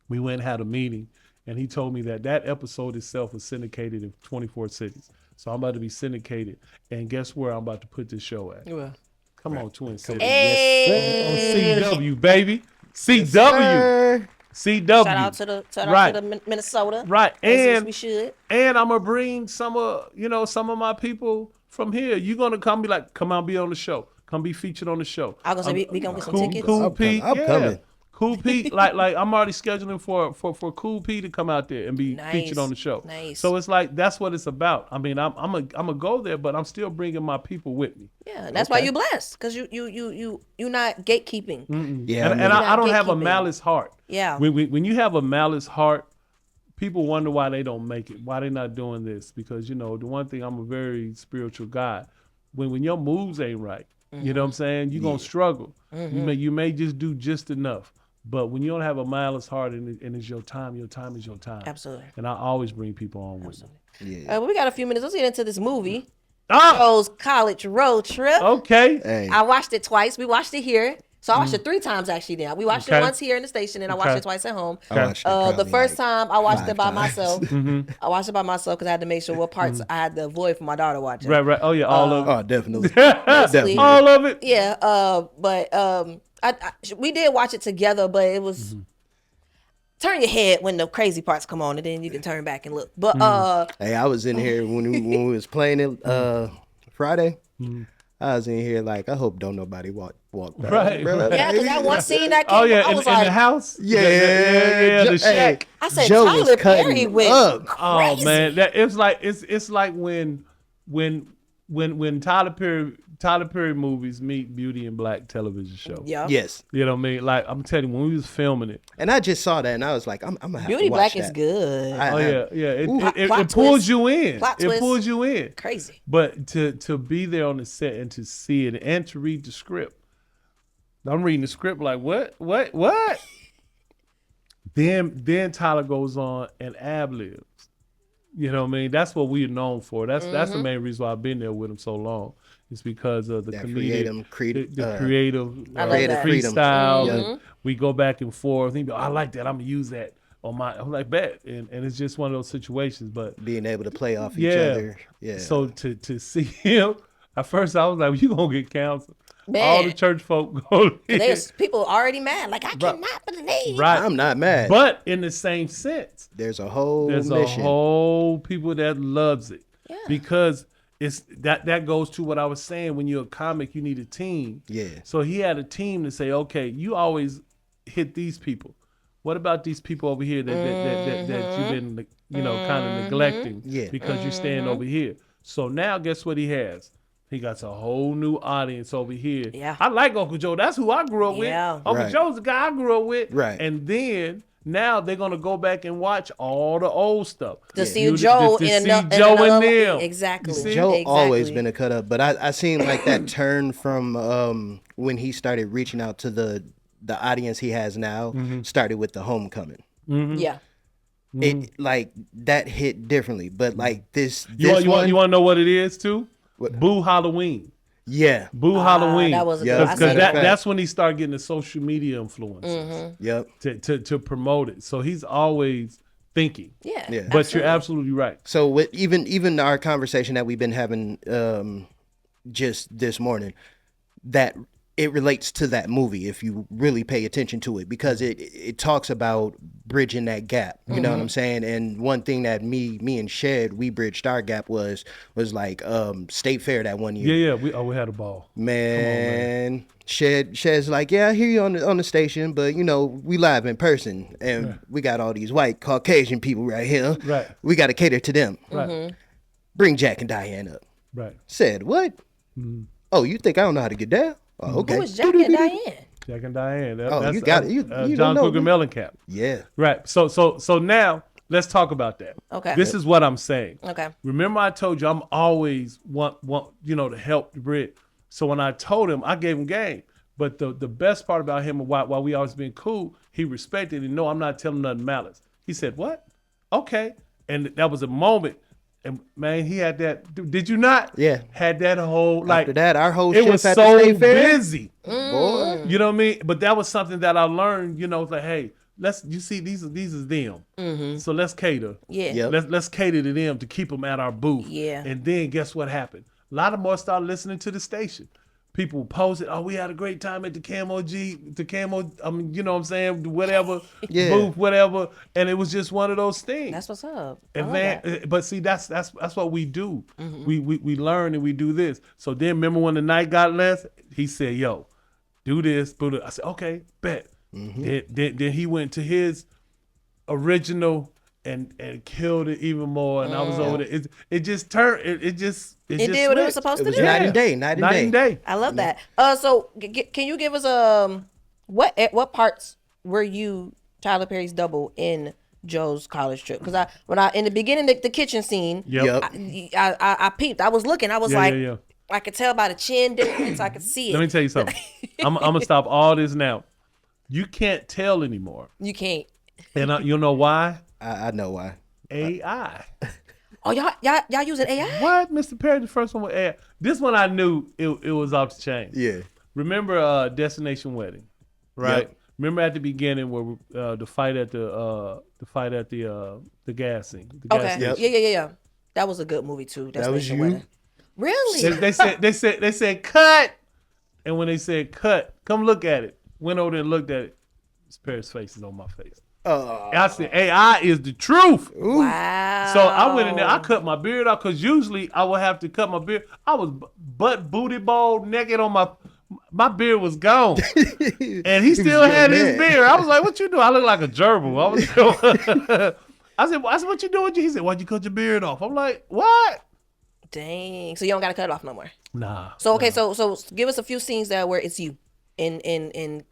we went and had a meeting, and he told me that episode itself was syndicated in 24 cities. So I'm about to be syndicated. And guess where I'm about to put this show at? Yeah. Come on, Twin Cities. Hey. On CW, baby. CW. CW. Shout out to the Minnesota. Right. And we should. And I'm gonna bring some of my people from here. You're gonna come out, be on the show. Come be featured on the show. I was gonna say we gonna get some tickets. Cool P. I'm coming. Cool P, like I'm already scheduling for Cool P to come out there and be featured on the show. Nice. So it's like, that's what it's about. I mean, I'm a go there, but I'm still bringing my people with me. Yeah, that's why you blessed, because you not gatekeeping. Yeah, and I don't have a malice heart. Yeah. When you have a malice heart, people wonder why they don't make it, why they're not doing this. Because the one thing, I'm a very spiritual guy. When your moves ain't right, you know what I'm saying, you're gonna struggle. You may just do just enough. But when you don't have a malice heart and it's your time is your time. Absolutely. And I always bring people on with me. Yeah. We got a few minutes. Let's get into this movie. Ah! Joe's College Road Trip. Okay. Hey. I watched it twice. We watched it here. So I watched it 3 times actually now. We watched it once here in the station, and I watched it twice at home. I watched it The first time I watched it by times. myself. I watched it by myself because I had to make sure what parts I had to avoid for my daughter watching. Right. Oh yeah, all of it. Oh, definitely. Definitely. All of it. Yeah, but we did watch it together, but it was turn your head when the crazy parts come on, and then you can turn back and look. But Hey, I was in here when we was playing it Friday. I was in here like, I hope don't nobody walk by. Right. yeah, because that one scene that came, Oh yeah, I in was the like, house. Yeah, the shack. I said Joe was Tyler cutting Perry went up. crazy. Oh man, it's like when Tyler Perry movies meet Beauty and Black television show. Yeah. Yes. You know what I mean? Like, I'm telling you, when we was filming it. And I just saw that, and I was like, I'm gonna have Beauty to watch Black is that. good. Oh yeah. It Plot pulls twist. you in. Plot It twist. pulls you in. Crazy. But to be there on the set and to see it and to read the script, I'm reading the script like, what? Then Tyler goes on and ad-libs. You know what I mean? That's what we're known for. That's the main reason why I've been there with him so long. It's because of the comedic, creative freestyle. freedom. And we go back and forth. He be, I like that. I'm gonna use that on my. I'm like, bet. And it's just one of those situations. But Being able to play off each other. Yeah. so to see him, at first I was like, you gonna get canceled. Man. All the church folk go. There's people already mad. Like, I cannot believe. Right. I'm not mad. But in the same sense, There's a whole there's mission. a whole people that loves it. Yeah. Because it's that goes to what I was saying. When you're a comic, you need a team. Yeah. So he had a team to say, okay, you always hit these people. What about these people over here that you've been, kind of neglecting because you're staying over here? So now guess what he has? He got a whole new audience over here. Yeah. I like Uncle Joe. That's who I grew up with. Uncle Joe's the guy I grew up with. Right. And then now they're going to go back and watch all the old stuff. To see Joe in Joe and them. them. Exactly. Joe always been a cut up, but I seen like that turn from when he started reaching out to the audience he has now, started with the Homecoming. Yeah. It like that hit differently, but like this You want to know what it is too? What? Boo Halloween. Yeah. Boo Halloween. That was a Yeah. good. Because I that's when he started getting the social media influences Yep. to promote it. So he's always thinking. Yeah. But you're absolutely right. So with even our conversation that we've been having just this morning, that it relates to that movie if you really pay attention to it, because it talks about bridging that gap. You know what I'm saying? And one thing that me and Shed, we bridged our gap was like State Fair that one year. Yeah. We had a ball. Man, Shed's like, yeah, I hear you on the station, but we live in person, and we got all these white Caucasian people right here. Right. We got to cater to them. Right. Bring Jack and Diane up. Right. Said what? Oh, you think I don't know how to get down? Oh, okay. Who was Jack and Diane? Jack and Diane. Oh, you got it. You John don't know, Cougar man. Mellencamp. Yeah. Right. So now let's talk about that. Okay. This is what I'm saying. Okay. Remember I told you I'm always want to help the Brit. So when I told him, I gave him game. But the best part about him, while we always been cool, he respected and no, I'm not telling nothing malice. He said, what? Okay. And that was a moment. And man, he had that. Did you not? Yeah. Had that whole like. After that, our whole it shift was at so the State Fair. busy. Boy. You know what I mean? But that was something that I learned. It's like, hey, you see, these is them. So let's cater. Yeah. Yep. Let's cater to them to keep them at our booth. Yeah. And then guess what happened? A lot of more started listening to the station. People posted, oh, we had a great time at the Camo, you know what I'm saying, whatever, booth, whatever. And it was just one of those things. That's what's up. And man, but see, that's what we do. We learn and we do this. So then remember when the night got less, he said, yo, do this. I said, okay, bet. Then he went to his original and killed it even more. And I was over there. It just turned, it just did what it was supposed to do. Night and day, night and day. I love that. So can you give us what parts were you Tyler Perry's double in Joe's college trip? Because when I in the beginning the kitchen scene, I peeped. I was looking. I was I could tell by the chin difference. I could see it. Let me tell you something. I'm gonna stop all this now. You can't tell anymore. You can't. And you know why? I know why. AI. Oh, y'all using AI? What? Mr. Perry, the first one with AI. This one I knew it was off the chain. Yeah. Remember Destination Wedding, right? Yep. Remember at the beginning where the fight at the gas scene. The gas Okay. station. Yeah. That was a good movie too. That was you? Wedding. Really? They said cut, and when they said cut, come look at it. Went over there and looked at it. Mr. Perry's face is on my face. I said, AI is the truth. Wow. So I went in there. I cut my beard off because usually I would have to cut my beard. I was butt booty ball naked on my beard was gone, and he still had his beard. I was like, "What you doing?" I look like a gerbil. I said, "What you doing?" He said, "Why'd you cut your beard off?" I'm like, "What?" Dang. So you don't gotta cut it off no more. Nah. So okay. So give us a few scenes where it's you in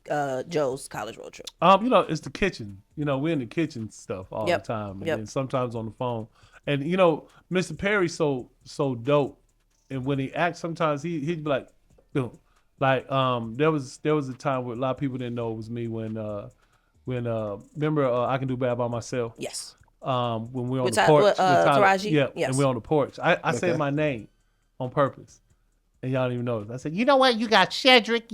Joe's college road trip. It's the kitchen. We're in the kitchen stuff all the time, and then sometimes on the phone. And Mr. Perry's so dope. And when he acts, sometimes he'd be like, boom. Like there was a time where a lot of people didn't know it was me when remember I Can Do Bad by Myself. Yes. When we're on the porch. With Taraji? Yeah. Yes. And we're on the porch. I said my name on purpose. And y'all don't even know it. I said, you know what? You got Shedrick.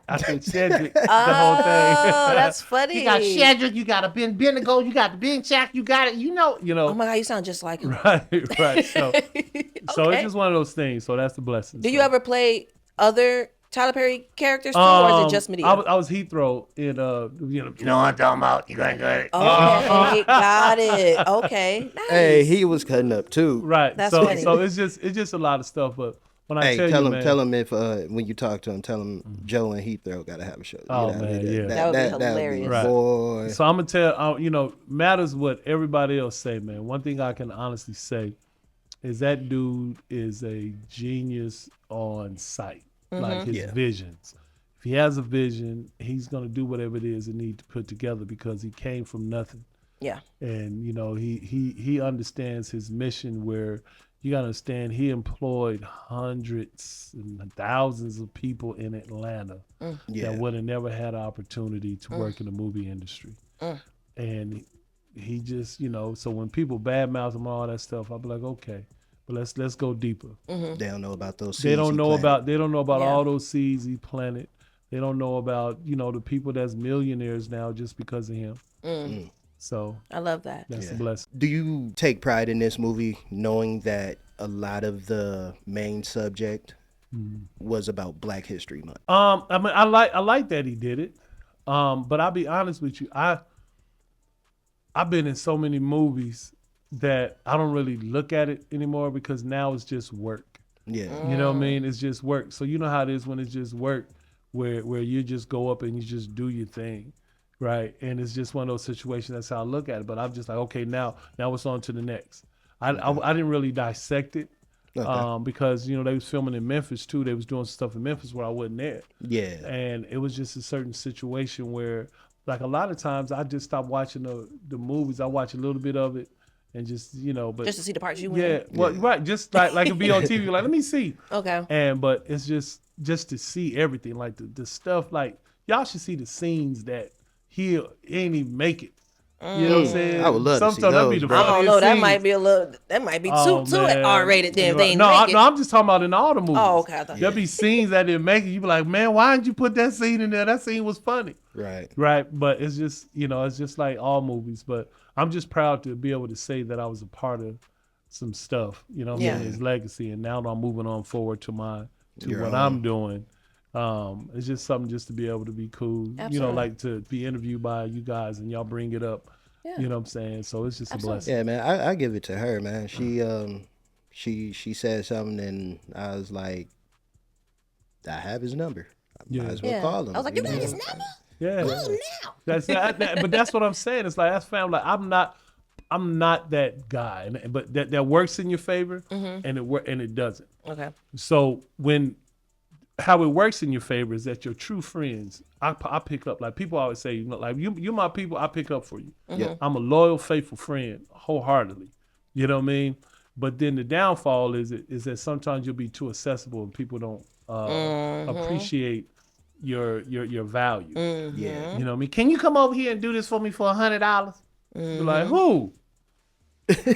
I said Shedrick. The whole thing. Oh, that's funny. You got Shedrick. You got a Bendigo. You got the Ben Shack. You got it. You know. Oh my God, you sound just like him. Right. So it's just one of those things. So that's the blessing. Do you ever play other Tyler Perry characters too, or is it just Medea? I was Heathrow in you know what I'm talking about. You got it. Okay, got it. Okay, nice. Hey, he was cutting up too. Right. That's so funny. so it's just a lot of stuff, but when I Hey, tell you, man, tell him if when you talk to him, tell him Joe and Heathrow gotta have a show. Oh, You know what I man, mean? yeah. That would be hilarious. Right. Boy. So I'm gonna tell matters what everybody else say, man. One thing I can honestly say is that dude is a genius on sight, like his visions. If he has a vision, he's gonna do whatever it is he needs to put together because he came from nothing. Yeah. And he understands his mission where you gotta understand he employed hundreds and thousands of people in Atlanta that would have never had an opportunity to work in the movie industry. And he just, so when people badmouth him and all that stuff, I'll be like, okay, but let's go deeper. They don't know about those seeds. They don't know about Yeah. all those seeds he planted. They don't know about, the people that's millionaires now just because of him. So I love that. that's a blessing. Do you take pride in this movie knowing that a lot of the main subject was about Black History Month? I mean, I like that he did it. But I'll be honest with you, I've been in so many movies that I don't really look at it anymore because now it's just work. Yeah. You know what I mean? It's just work. So you know how it is when it's just work, where you just go up and you just do your thing, right? And it's just one of those situations. That's how I look at it. But I'm just like, okay, now it's on to the next. I didn't really dissect it because they was filming in Memphis too. They was doing stuff in Memphis where I wasn't there. Yeah. And it was just a certain situation where, like, a lot of times I just stopped watching the movies. I watch a little bit of it. And just but Just to see the parts you yeah, in. well, right, just like it'd be on TV, like let me see. Okay. But it's just to see everything, like the stuff, like y'all should see the scenes that he ain't even make it. You know what I'm saying? I would love to see those, that'd be the bro. I don't know. funniest that scenes. might be a little. That might be too man. R-rated. Then if they ain't no, make it. I'm just talking about in all the movies. Oh, okay, I thought- There'll be scenes that didn't make it. You be like, man, why didn't you put that scene in there? That scene was funny. Right. Right, but it's just it's just like all movies. But I'm just proud to be able to say that I was a part of some stuff. His legacy, and now I'm moving on forward to what I'm doing. It's just something just to be able to be cool. Absolutely. Like to be interviewed by you guys and y'all bring it up. Yeah. You know what I'm saying? So it's just a blessing. Yeah, man. I give it to her, man. She said something, and I was like, I have his number. I might as well call him. I was like, you got his number? Yeah. Call him now. But that's what I'm saying. It's like that's family. Like, I'm not that guy, but that works in your favor, and it doesn't. Okay. So how it works in your favor is that your true friends, I pick up. Like people always say, like you my people, I pick up for you. Yeah. I'm a loyal, faithful friend, wholeheartedly. You know what I mean? But then the downfall is that sometimes you'll be too accessible and people don't appreciate your value. Yeah. You know what I mean? Can you come over here and do this for me for $100? Be like, who?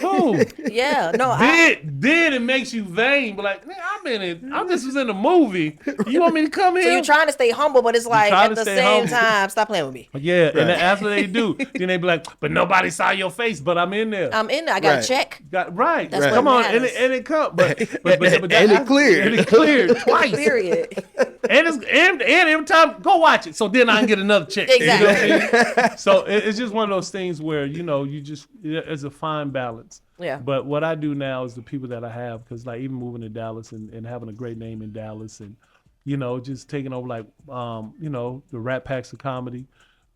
Who? Yeah. No. Then it makes you vain. But like, man, I just was in a movie. You want me to come here? So you're trying to stay humble, but it's like trying at to the stay same humble. time, stop playing with me. Yeah, and that's what they do. Then they be like, but nobody saw your face, but I'm in there. I'm in there. I got Right. to check. Right. That's what Come on, matters. and it come, but And it cleared. And it cleared twice. Period. And every time, go watch it. So then I can get another check. Exactly. You know what I mean? So it's just one of those things where, it's a fine balance. Yeah. But what I do now is the people that I have, because like even moving to Dallas and having a great name in Dallas and, just taking over like, the Rat Packs of Comedy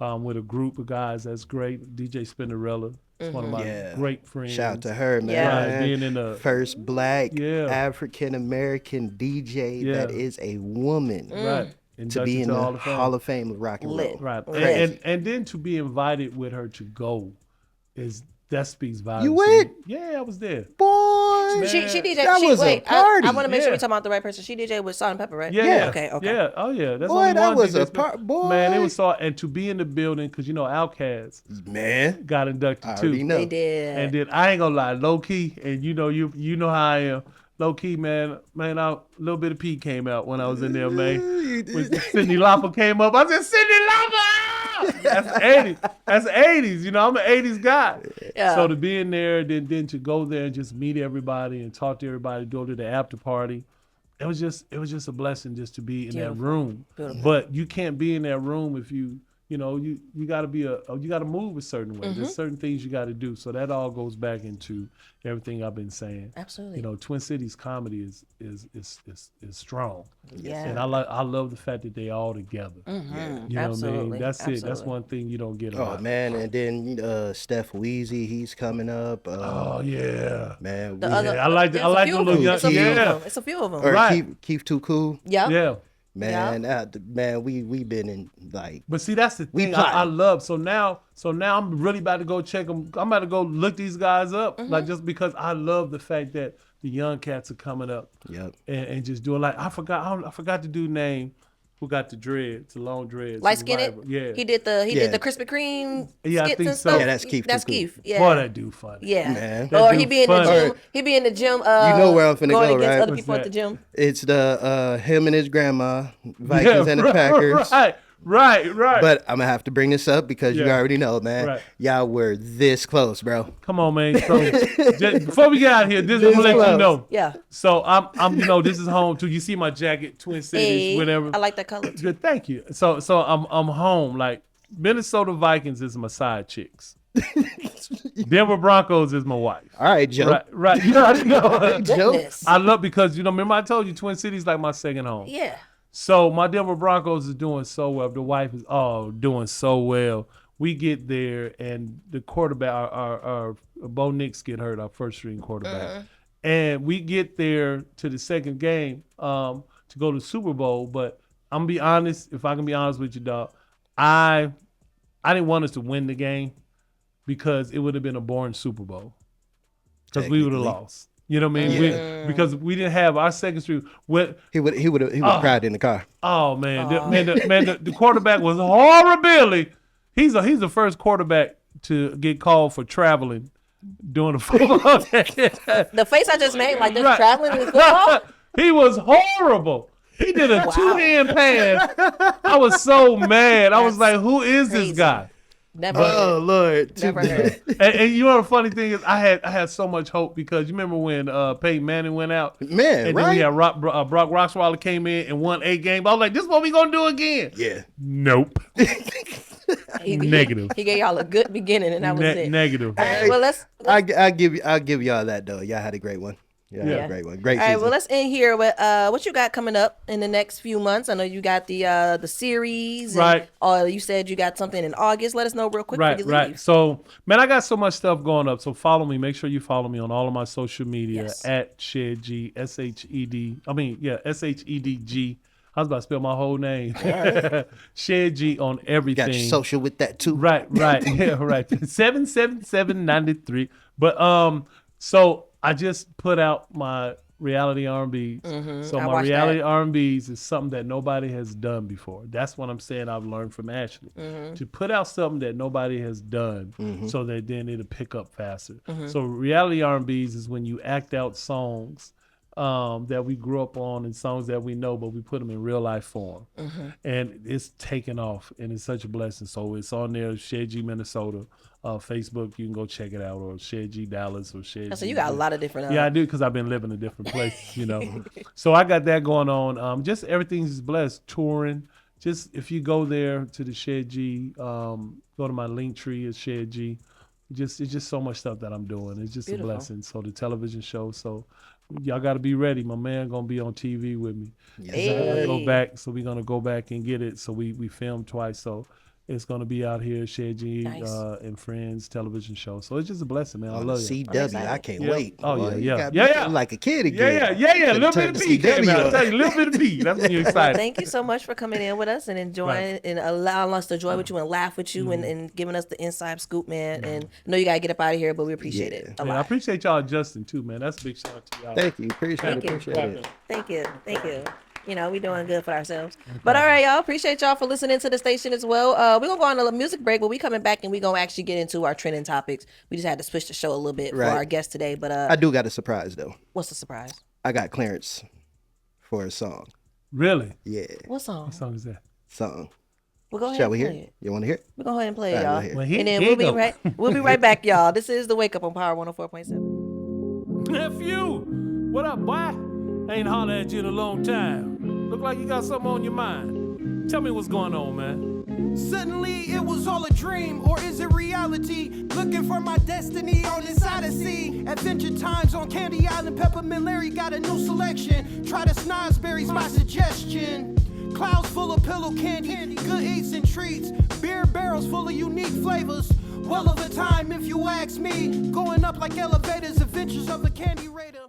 with a group of guys that's great. DJ Spinderella is one of my great friends. Shout out to her, man. Yeah. Right, being in the First Black Yeah. African American DJ that is a woman right. to be in the Hall of Fame. Hall of Fame of Rock and Lit. Roll. Right. Right. And then to be invited with her to go that speaks volumes. You to went? me. Yeah, I was there. Boy, She DJ. that was a party. I want to make sure Yeah. we talking about the right person. She DJ with Salt and Pepper, right? Yeah. Okay. Yeah. Oh yeah. That's Boy, only that one was thing a that's been- part- boy. Man, it was so, and to be in the building because Outkast man, got inducted I too. already know. They did. And then I ain't gonna lie, low key, and you know how I am. Low key, man, a little bit of pee came out when I was in there, man. When Cyndi Lauper came up, I said, Cyndi Lauper! That's 80s. That's 80s. I'm an 80s guy. Yeah. So to be in there, then to go there and just meet everybody and talk to everybody, go to the after party. It was just a blessing just to be in that room. Beautiful. But you can't be in that room if you you know, you got to you got to move a certain way. There's certain things you got to do. So that all goes back into everything I've been saying. Absolutely. You know, Twin Cities comedy is strong. Yeah. And I love the fact that they all together. You know what I mean? That's it. That's one thing you don't get a lot. Oh man, and then Steph Weezy, he's coming up. Oh yeah, man. I like the little young. It's a few of them. Or Right. Keith Too Cool. Yep. Yeah. Man, man, we been in like. But see, that's the thing I love. So now I'm really about to go check them. I'm about to go look these guys up, like just because I love the fact that the young cats are coming up. Yep. And just doing like I forgot the dude name who got the dreads, the long dreads. Light skinned. Yeah. He did the Krispy Kreme Yeah, I skits think and so. stuff. Yeah, that's Keith. That's Keith. Yeah. Boy, that dude funny. Yeah. Man. Or That he dude be in the funny. gym. He be in the gym. You know where I'm finna going go, against right? other What's people at the that? gym. It's the him and his grandma, Vikings and the Packers. Right. But I'm gonna have to bring this up because you Yeah. already know, man. Right. Y'all were this close, bro. Come on, man. So, before we get out of here, this is gonna let you know. Yeah. So I'm you know, this is home too. You see my jacket, Twin Cities, Hey, whatever. I like that color. Good, thank you. So I'm home. Like Minnesota Vikings is my side chicks. Denver Broncos is my wife. All right, Joe. Right. You already know. Goodness. I love because remember I told you Twin Cities like my second home. Yeah. So my Denver Broncos is doing so well. The wife is doing so well. We get there and the quarterback, our Bo Nix get hurt, our first string quarterback, and we get there to the second game to go to the Super Bowl. But I'm gonna be honest, if I can be honest with you, dog, I didn't want us to win the game because it would have been a boring Super Bowl because we would have lost. You know what I mean? Because we didn't have our second string. He would have cried in the car. Oh man, the quarterback was horrible. He's the first quarterback to get called for traveling during the football game. The face I just made, like this Right. traveling in football. He was horrible. He did a two-hand pass. I was so mad. I was like, "Who is crazy. this guy?" Never. Oh Lord. Never heard. And you know the funny thing is, I had so much hope because you remember when Peyton Manning went out, Man, and right? then we had Brock Osweiler came in and won 8 games. I was like, "This is what we gonna do again?" Yeah. Nope. Negative. He gave y'all a good beginning, and that was it. Negative. All right, well, I'll give y'all that though. Y'all had a great one. Yeah, had a great one. Great All right, season. well, let's end here with what you got coming up in the next few months. I know you got the series, and, Right. you said you got something in August. Let us know real quick. Right, before you right. leave. So, man, I got so much stuff going up. So follow me. Make sure you follow me on all of my social media at ShedG, SHED. I mean, yeah, SHEDG. I was about to spell my whole name. ShedG on everything. Got your social with that too. Right. Yeah, right. 77793. But so I just put out my reality R&Bs. So I my watched reality that. R&Bs is something that nobody has done before. That's what I'm saying I've learned from Ashley. To put out something that nobody has done so that then it'll pick up faster. So reality R&Bs is when you act out songs that we grew up on and songs that we know, but we put them in real life form. And it's taken off and it's such a blessing. So it's on there, ShedG Minnesota. Facebook, you can go check it out, or ShedG Dallas, or ShedG. So you got a lot of different. Yeah, I do, because I've been living in different places, you know. So I got that going on. Just everything's just blessed. Touring. Just if you go there to the ShedG, go to my link tree at ShedG. It's just so much stuff that I'm doing. It's just Beautiful. a blessing. So the television show. So y'all got to be ready. My man gonna be on TV with me. Yes, So I gotta go Hey. back. So we're gonna go back and get it. So we filmed twice. So it's gonna be out here, ShedG Nice. and Friends television show. So it's just a blessing, man. I On love it. CW, I can't Yeah. wait. Oh, Boy, yeah, you yeah. got me Yeah, feeling like a kid Yeah, again. yeah. A Could've little bit turned of the B came CW out. I on. tell you, a little bit of B. That's when you're Well, excited. thank you so much for coming in with us and enjoying Right. and allowing us to enjoy with you and laugh with you and giving us the inside scoop, man. And I know you gotta get up out of here, but we appreciate it a Man, I lot. appreciate y'all adjusting too, man. That's a big shout out to y'all. Thank you. Appreciate Thank you. it. Thank you. You know, we doing good for ourselves. But all right, y'all. Appreciate y'all for listening to the station as well. We're gonna go on a music break, but we coming back and we gonna actually get into our trending topics. We just had to switch the show a little bit for Right. our guest today. But I do got a surprise though. what's the surprise? I got clearance for a song. Really? Yeah, What song? What song is that? song. We'll go ahead Shall and we hear play it? it. You want to hear it? We're gonna go ahead and play it, All right, y'all. go ahead. Well, And then here we'll be right back, y'all. This is the Wake Up on Power 104.7. Nephew, what up, boy? Ain't hollered at you in a long time. Look like you got something on your mind. Tell me what's going on, man. Suddenly it was all a dream, or is it reality? Looking for my destiny on this odyssey. Adventure times on Candy Island, Peppermint Larry got a new selection. Try the snozberries, my suggestion. Clouds full of pillow candy, good eats and treats. Beer barrels full of unique flavors. Well of a time if you ask me. Going up like elevators, adventures of the Candy Raider.